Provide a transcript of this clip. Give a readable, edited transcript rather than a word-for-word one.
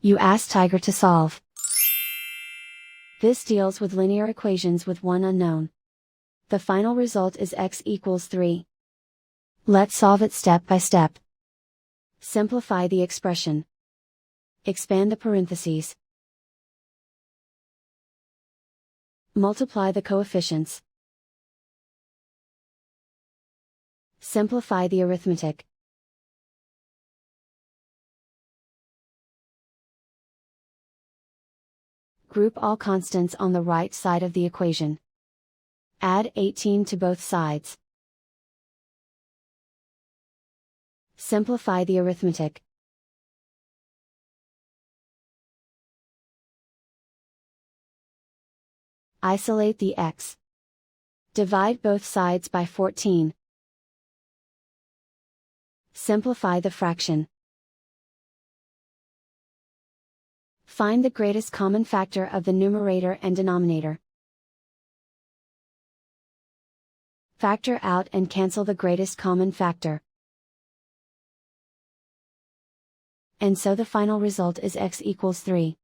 You ask Tiger to solve. This deals with linear equations with one unknown. The final result is x equals 3. Let's solve it step by step. Simplify the expression. Expand the parentheses. Multiply the coefficients. Simplify the arithmetic. Group all constants on the right side of the equation. Add 18 to both sides. Simplify the arithmetic. Isolate the x. Divide both sides by 14. Simplify the fraction. Find the greatest common factor of the numerator and denominator. Factor out and cancel the greatest common factor. And so the final result is x equals 3.